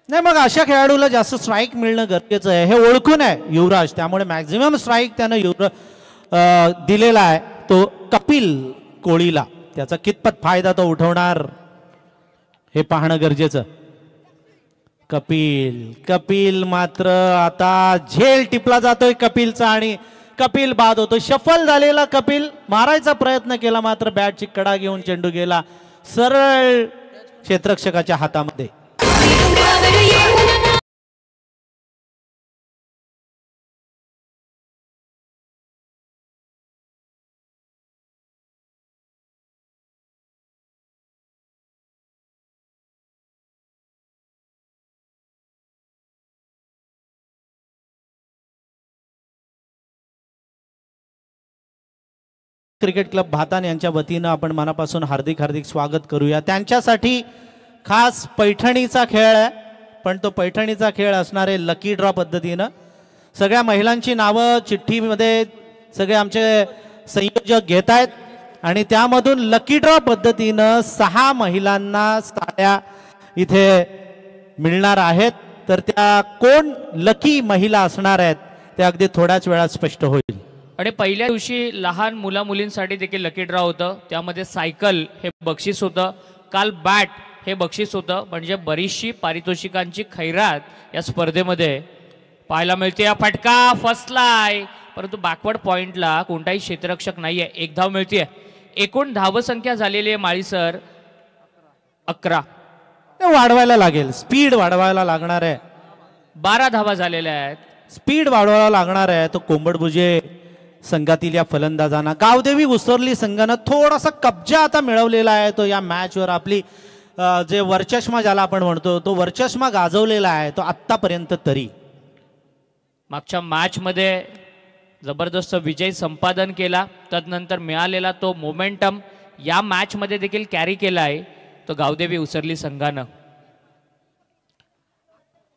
Speaker 1: नाही, मग अशा खेळाडूला जास्त स्ट्राईक मिळणं गरजेचं आहे हे ओळखून आहे युवराज. त्यामुळे मॅक्झिमम स्ट्राईक त्यानं दिलेला आहे तो कपिल कोळीला. त्याचा कितपत फायदा तो उठवणार हे पाहणं गरजेचं. कपिल मात्र आता झेल टिपला जातोय कपिलचा आणि कपिल बाद होतो. शफल झालेला कपिल मारायचा प्रयत्न केला, मात्र बॅटची कडा घेऊन चेंडू गेला सरळ क्षेत्ररक्षकाच्या हातामध्ये. क्रिकेट क्लब भातान यांच्या वतीनं आपण मनापासून हार्दिक स्वागत करूया. त्यांच्यासाठी खास पैठणीचा खेळ आहे, पण तो पैठणीचा खेळ असणार आहे लकी ड्रॉ पद्धतीनं. सगळ्या महिलांची नावं चिठ्ठीमध्ये सगळे आमचे संयोजक घेत आहेत आणि त्यामधून लकी ड्रॉ पद्धतीनं 6 महिलांना साड्या इथे मिळणार आहेत. तर त्या कोण लकी महिला असणार आहेत ते अगदी थोड्याच वेळात स्पष्ट होईल.
Speaker 2: आणि पहिल्या दिवशी लहान मुला मुलींसाठी देखील लकी ड्रॉ होतं, त्यामध्ये सायकल हे बक्षीस होतं, काल बॅट हे बक्षीस होतं. म्हणजे बरीचशी पारितोषिकांची खैरात या स्पर्धेमध्ये पाहायला मिळते. फटका फसलाय, परंतु बॅकवर्ड पॉइंटला कोणताही क्षेत्ररक्षक नाहीये. 1 धाव मिळते. एकूण धावसंख्या झालेली आहे माळीसर 11.
Speaker 1: वाढवायला लागेल, स्पीड वाढवायला लागणार आहे.
Speaker 2: 12 धावा झालेल्या आहेत.
Speaker 1: स्पीड वाढवायला लागणार आहे. तो कोंबडभुजे संघातील या फलंदाजांना गावदेवी उसरली संघानं थोडासा कब्जा आता मिळवलेला आहे. तो या मॅचवर आपली जे वरचष्मा ज्याला आपण म्हणतो तो वरचष्मा गाजवलेला आहे तो आत्तापर्यंत. तरी
Speaker 2: मागच्या मॅचमध्ये जबरदस्त विजय संपादन केला, तदनंतर मिळालेला तो मोमेंटम या मॅचमध्ये देखील कॅरी केला आहे तो गावदेवी उसरली संघानं.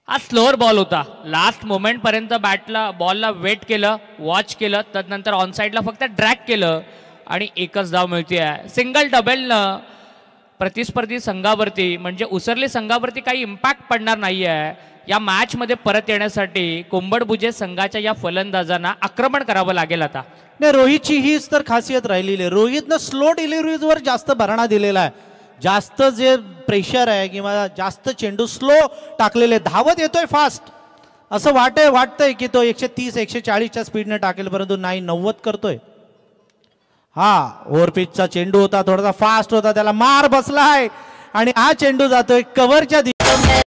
Speaker 2: हा स्लोअर बॉल होता. लास्ट मोमेंट पर्यंत बॉलला वेट केलं, वॉच केलं, तदनंतर ऑन साईडला फक्त ड्रॅग केलं आणि 1च धाव मिळते. सिंगल डबलनं प्रतिस्पर्धी संघावरती म्हणजे उसरली संघावरती काही इम्पॅक्ट पडणार नाही आहे. या मॅचमध्ये परत येण्यासाठी कोंबडभुजे संघाच्या या फलंदाजांना आक्रमण करावं लागेल आता.
Speaker 1: नाही, रोहितची हीच तर खासियत राहिलेली आहे. रोहितनं स्लो डिलिव्हरीजवर जास्त भरणा दिलेला आहे. जास्त जे प्रेशर आहे किंवा जास्त चेंडू स्लो टाकलेले, धावत येतोय फास्ट असं वाटतंय की तो 130-140च्या स्पीडने टाकेल, परंतु नाही 90 करतोय. हा ओव्हरपिचचा चेंडू होता, थोडासा फास्ट होता, त्याला मार बसलाय आणि हा चेंडू जातोय कव्हरच्या दिशेने.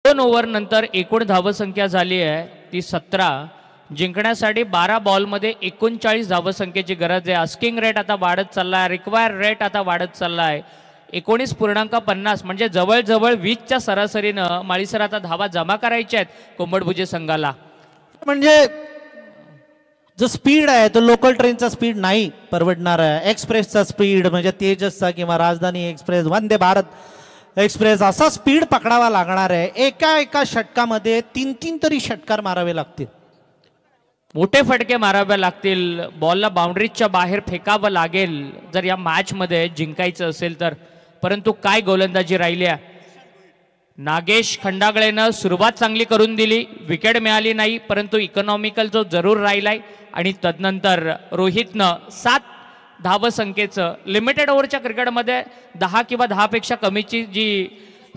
Speaker 2: 2 ओव्हर नंतर एकूण धावसंख्या झाली आहे ती 17. जिंकण्यासाठी 12 बॉलमध्ये 39 धावसंख्येची गरज आहे. आस्किंग रेट आता वाढत चाललाय, रिक्वायर रेट आता वाढत चाललाय. 19.50 म्हणजे जवळजवळ 20च्या सरासरीनं माळीसर आता धावा जमा करायच्या आहेत कोंबडभुजे संघाला.
Speaker 1: म्हणजे जो स्पीड आहे तो लोकल ट्रेनचा स्पीड नाही परवडणार आहे. एक्सप्रेसचा स्पीड म्हणजे तेजसचा किंवा राजधानी एक्सप्रेस, वंदे भारत एक्सप्रेस असा स्पीड पकडावा लागणार आहे, एका एका षटकामध्ये 3-3 तरी षटकार मारावे लागतील.
Speaker 2: मोठे फटके मारावे लागतील, बॉलला बाउंड्रीजच्या बाहेर फेकावं लागेल जर या मॅच मध्ये जिंकायचं असेल तर. परंतु काय गोलंदाजी राहिली आहे. नागेश खंडागळेनं सुरुवात चांगली करून दिली, विकेट मिळाली नाही, परंतु इकॉनॉमिकल जो जरूर राहिलाय. आणि तदनंतर रोहितनं 7 धावसंख्येचं लिमिटेड ओव्हरच्या क्रिकेटमध्ये 10 किंवा 10 पेक्षा कमीची जी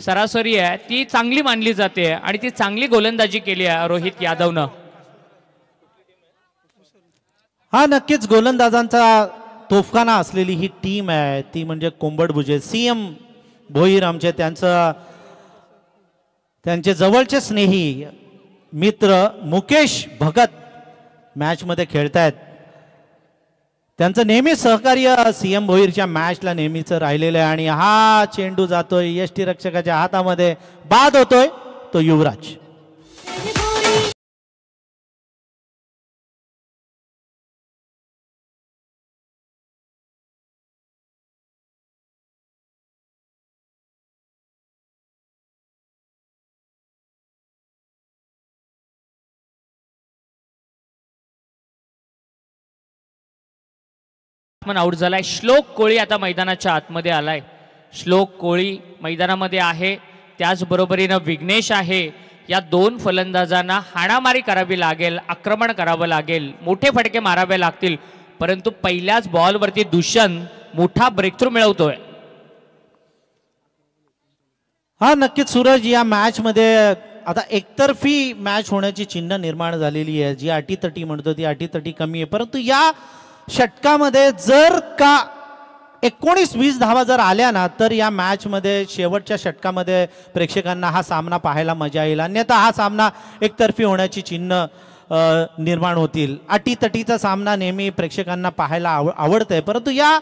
Speaker 2: सरासरी आहे ती चांगली मानली जाते आणि ती चांगली गोलंदाजी केली आहे रोहित यादवनं.
Speaker 1: हा नक्कीच गोलंदाजांचा तोफखाना असलेली ही टीम आहे, ती म्हणजे कोंबडभुजे. सीएम भोईर आमचे त्यांचे जवळचे स्नेही मित्र मुकेश भगत मॅच मध्ये खेळतायत. त्यांचं नेहमी सहकार्य सीएम भोईरच्या मॅचला नेहमीच राहिलेलं आहे. आणि हा चेंडू जातोय यष्टीरक्षकाच्या हातामध्ये, बाद होतोय तो युवराज.
Speaker 2: आउट झालाय. श्लोक कोळी आता मैदानाच्या आतमध्ये आलाय. श्लोक कोळी मैदानामध्ये आहे, त्याचबरोबरीनं विघ्नेश आहे. या 2 फलंदाजांना हाणामारी करावी लागेल, आक्रमण करावं लागेल, मोठे फटके मारावे लागतील. परंतु पहिल्याच बॉलवरती दुष्यंत मोठा ब्रेकथ्रू मिळवतोय.
Speaker 1: हा नक्कीच सूरज, या मॅच मध्ये आता एकतर्फी मॅच होण्याची चिन्ह निर्माण झालेली आहे. जी अटीतटी म्हणतो ती अटीतटी कमी आहे. परंतु या षटकामध्ये जर का 19-20 धावा जर आल्या ना तर या मॅच मध्ये शेवटच्या षटकामध्ये प्रेक्षकांना हा सामना पाहायला मजा येईल. अन्यथा हा सामना एकतर्फी होण्याची चिन्ह निर्माण होतील. अटीतटीचा सामना नेहमी प्रेक्षकांना पाहायला आवडतंय, परंतु या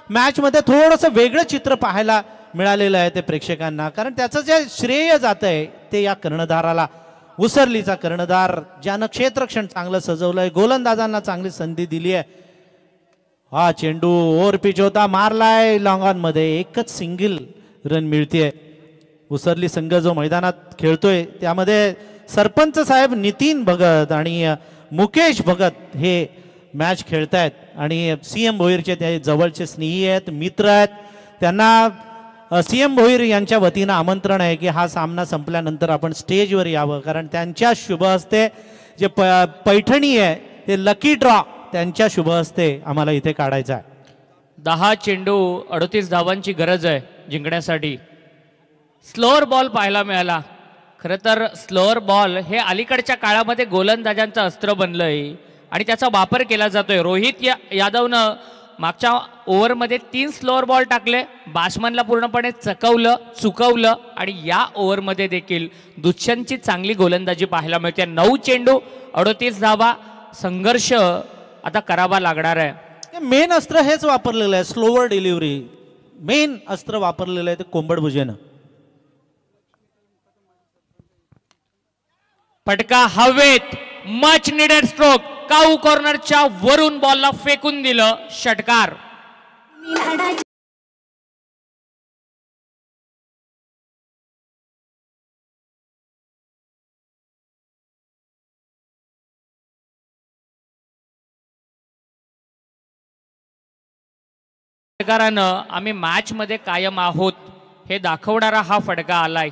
Speaker 1: मॅच मध्ये थोडंसं वेगळं चित्र पाहायला मिळालेलं आहे ते प्रेक्षकांना. कारण त्याचं जे श्रेय जात आहे ते या कर्णधाराला, उसरलीचा कर्णधार ज्यानं क्षेत्ररक्षण चांगलं सजवलंय, गोलंदाजांना चांगली संधी दिली आहे. हा चेंडू ओव्हर पिच होता, मारलाय लॉंग ऑन मध्ये, एकच सिंगल रन मिळते. उसरली संघ जो मैदानात खेळतोय त्यामध्ये सरपंच साहेब नितीन भगत आणि मुकेश भगत हे मॅच खेळतायत. आणि सीएम भोईरचे ते जवळचे स्नेही आहेत, मित्र आहेत. त्यांना सीएम भोईर यांच्या वतीनं आमंत्रण आहे की हा सामना संपल्यानंतर आपण स्टेजवर यावं, कारण त्यांच्या शुभ हस्ते जे पैठणी आहे ते लकी ड्रॉ त्यांच्या शुभ हस्ते आम्हाला इथे काढायचा आहे.
Speaker 2: 10 चेंडू 38 धावांची गरज आहे जिंकण्यासाठी. स्लोअर बॉल पाहायला मिळाला. खरं तर स्लोअर बॉल हे अलीकडच्या काळामध्ये गोलंदाजांचं अस्त्र बनलंय आणि त्याचा वापर केला जातोय. रोहित यादवनं मागच्या ओव्हरमध्ये 3 स्लोअर बॉल टाकले, बॅट्समनला पूर्णपणे चुकवलं आणि या ओव्हरमध्ये देखील दुष्यंतची चांगली गोलंदाजी पाहायला मिळते. 9 चेंडू 38 धावा. संघर्ष आता करावा लागणार आहे.
Speaker 1: मेन अस्त्र हेच वापरलेलं आहे, स्लोअर डिलिव्हरी मेन अस्त्र वापरलेलं आहे ते कोंबडभुजेनं.
Speaker 2: फटका हवेत, मच निडेड स्ट्रोक. काऊ कॉर्नरच्या वरून बॉलला फेकून दिलं, षटकार. षटकारानं आम्ही मॅच मध्ये कायम आहोत हे दाखवणारा हा फटका आलाय.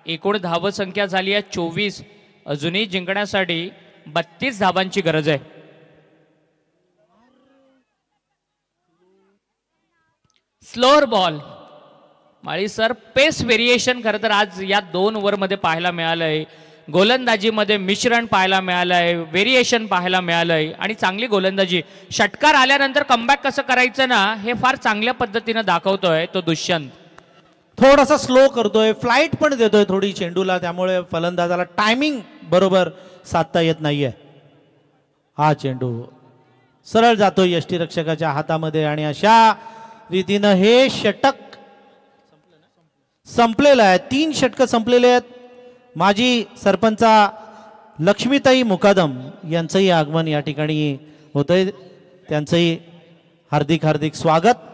Speaker 2: एकूण धावसंख्या झाली आहे 24. अजूनही जिंकण्यासाठी 32 धावांची गरज आहे. Slower ball. Mali sir, pace variation खरं तर आज या 2 ओव्हरमध्ये पाहायला मिळालंय. गोलंदाजीमध्ये मिश्रण पाहायला मिळालंय, व्हेरिएशन पाहायला मिळालंय आणि चांगली गोलंदाजी. षटकार आल्यानंतर कमबॅक कसं करायचं ना हे फार चांगल्या पद्धतीनं दाखवतोय तो दुष्यंत.
Speaker 1: थोडासा स्लो करतोय, फ्लाइट पण देतोय थोडी चेंडूला, त्यामुळे फलंदाजाला टायमिंग बरोबर साधता येत नाहीये. हा चेंडू सरळ जातोय यष्टीरक्षकाच्या हातामध्ये आणि अशा रीतीनं हे षटक संपलेलं आहे. 3 षटकं संपलेले आहेत. माजी सरपंचा लक्ष्मीताई मुकादम यांचंही आगमन या ठिकाणी होतंय. त्यांचंही हार्दिक हार्दिक स्वागत.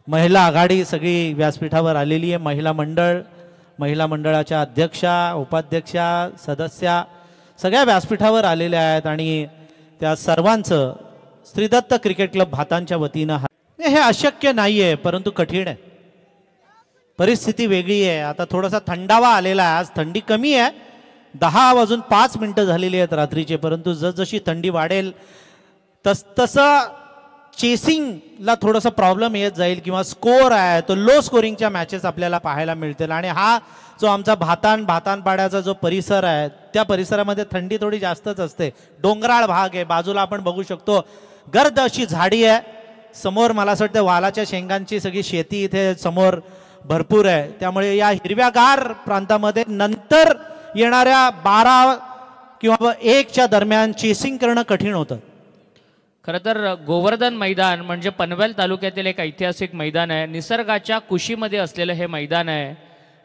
Speaker 1: महिला आघाडी सगळी व्यासपीठावर आलेली आहे. महिला मंडळाच्या अध्यक्षा, उपाध्यक्षा, सदस्या सगळ्या व्यासपीठावर आलेल्या आहेत आणि त्या सर्वांचं श्रीदत्त क्रिकेट क्लब भातांच्या वतीनं हे अशक्य नाहीये, परंतु कठीण आहे. परिस्थिती वेगळी आहे. आता थोडासा थंडावा आलेला आहे. आज थंडी कमी आहे. 10:05 झालेली आहेत रात्रीचे, परंतु जसजशी थंडी वाढेल तसं चेसिंगला थोडासा प्रॉब्लेम येत जाईल किंवा स्कोअर आहे तो लो स्कोरिंगच्या मॅचेस आपल्याला पाहायला मिळतील. आणि हा जो आमचा भातानपाड्याचा जो परिसर आहे त्या परिसरामध्ये थंडी थोडी जास्तच असते. डोंगराळ भाग आहे, बाजूला आपण बघू शकतो गर्द अशी झाडी आहे. समोर मला असं वाटतं वालाच्या शेंगांची सगळी शेती इथे समोर भरपूर आहे. त्यामुळे या हिरव्यागार प्रांतामध्ये नंतर येणाऱ्या 12 किंवा 1च्या दरम्यान चेसिंग करणं कठीण होतं.
Speaker 2: खरं तर गोवर्धन मैदान म्हणजे पनवेल तालुक्यातील एक ऐतिहासिक मैदान आहे. निसर्गाच्या कुशीमध्ये असलेलं हे मैदान आहे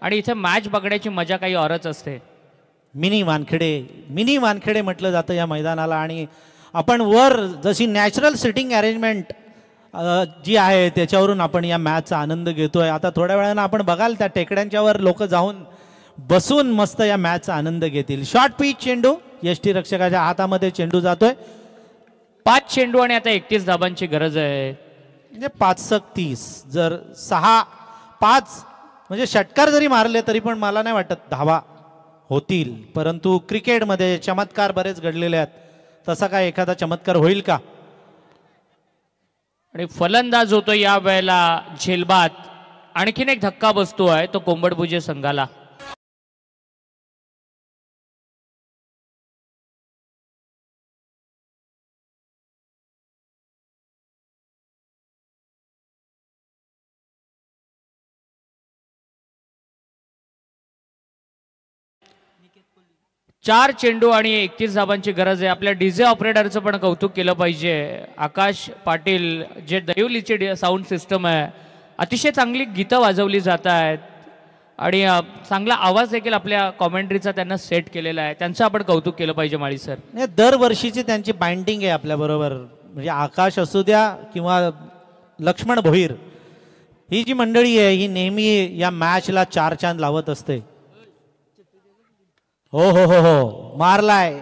Speaker 2: आणि इथे मॅच बघण्याची मजा काही औरच असते.
Speaker 1: मिनी वानखेडे म्हटलं जातं या मैदानाला. आणि आपण वर जशी नॅचरल सिटिंग अरेंजमेंट जी आहे त्याच्यावरून आपण या मॅचचा आनंद घेतोय. आता थोड्या वेळानं आपण बघाल त्या टेकड्यांच्यावर लोक जाऊन बसून मस्त या मॅचचा आनंद घेतील. शॉर्ट पिच चेंडू यष्टीरक्षकाच्या हातामध्ये चेंडू जातोय.
Speaker 2: 5 चेंडू आणि आता 31 धाबांची गरज आहे.
Speaker 1: म्हणजे 5-30 जर 6-5 म्हणजे षटकार जरी मारले तरी पण मला नाही वाटत धावा होतील. परंतु क्रिकेटमध्ये चमत्कार बरेच घडलेले आहेत. तसा काय एखादा चमत्कार होईल का?
Speaker 2: आणि फलंदाज होतो या वेळेला झेलबाद. आणखीन एक धक्का बसतो आहे तो कोंबडभुजे संघाला. चार चेंडू आणि 31 धाबांची गरज आहे. आपल्या डीजे ऑपरेटरचं पण कौतुक केलं पाहिजे. आकाश पाटील जे दहिवलीचे साऊंड सिस्टम आहे, अतिशय चांगली गीतं वाजवली जात आहेत आणि चांगला आवाज देखील आपल्या कॉमेंट्रीचा त्यांना सेट केलेला आहे. त्यांचं आपण कौतुक केलं पाहिजे माळी सर.
Speaker 1: दरवर्षीची त्यांची बाइंडिंग आहे आपल्याबरोबर. म्हणजे आकाश असू द्या किंवा लक्ष्मण भोईर, ही जी मंडळी आहे ही नेहमी या मॅचला 4 चांद लावत असते. हो हो हो हो मारलाय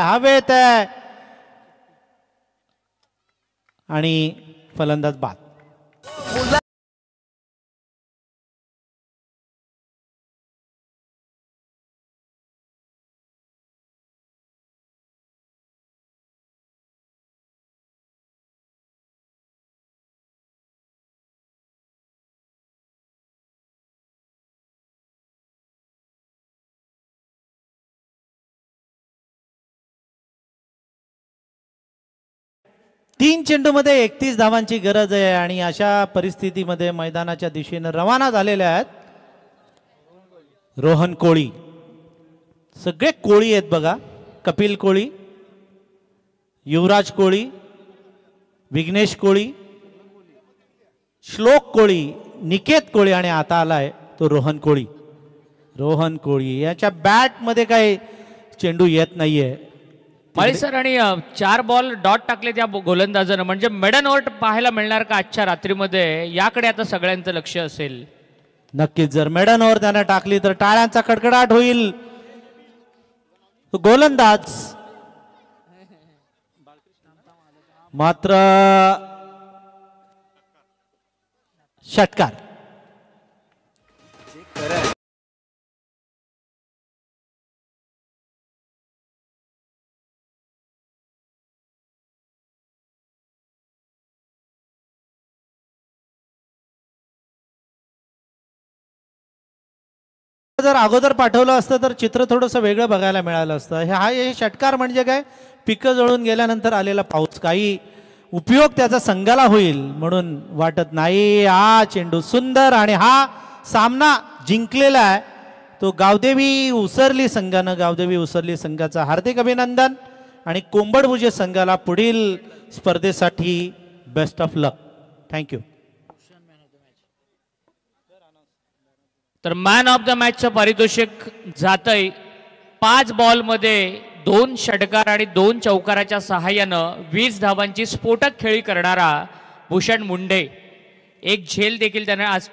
Speaker 1: हवेत आहे आणि फलंदाज बाद. तीन चेंडूमध्ये 31 धावांची गरज आहे आणि अशा परिस्थितीमध्ये मैदानाच्या दिशेने रवाना झालेले आहेत रोहन कोळी. सगळे कोळी आहेत बघा. कपिल कोळी, युवराज कोळी, विघ्नेश कोळी, श्लोक कोळी, निकेत कोळी आणि आता आलाय तो रोहन कोळी. याच्या बॅट मध्ये काही चेंडू येत नाहीये
Speaker 2: माळी सर. आणि 4 बॉल डॉट टाकले त्या गोलंदाजानं, म्हणजे मेडन ओव्हर पाहायला मिळणार का आजच्या रात्रीमध्ये, याकडे आता सगळ्यांचं लक्ष असेल.
Speaker 1: नक्कीच जर मेडन ओव्हर त्याने टाकली तर टाळ्यांचा कडकडाट होईल. गोलंदाज मात्र षटकार. जर अगोदर पाठवलं असतं तर चित्र थोडंसं वेगळं बघायला मिळालं असतं. हे षटकार म्हणजे काय, पिकं जळून गेल्यानंतर आलेला पाऊस, काही उपयोग त्याचा संघाला होईल म्हणून वाटत नाही. हा चेंडू सुंदर आणि हा सामना जिंकलेला आहे तो गावदेवी उसरली संघानं. गावदेवी उसरली संघाचा हार्दिक अभिनंदन आणि कोंबडभुजे संघाला पुढील स्पर्धेसाठी बेस्ट ऑफ लक. थँक्यू.
Speaker 2: तर मॅन ऑफ द मॅचचं पारितोषिक जातंय 5 बॉलमध्ये 2 षटकार आणि 2 चौकाराच्या सहाय्यानं 20 धावांची स्फोटक खेळी करणारा भूषण मुंडे एक झेल देखील त्याने आज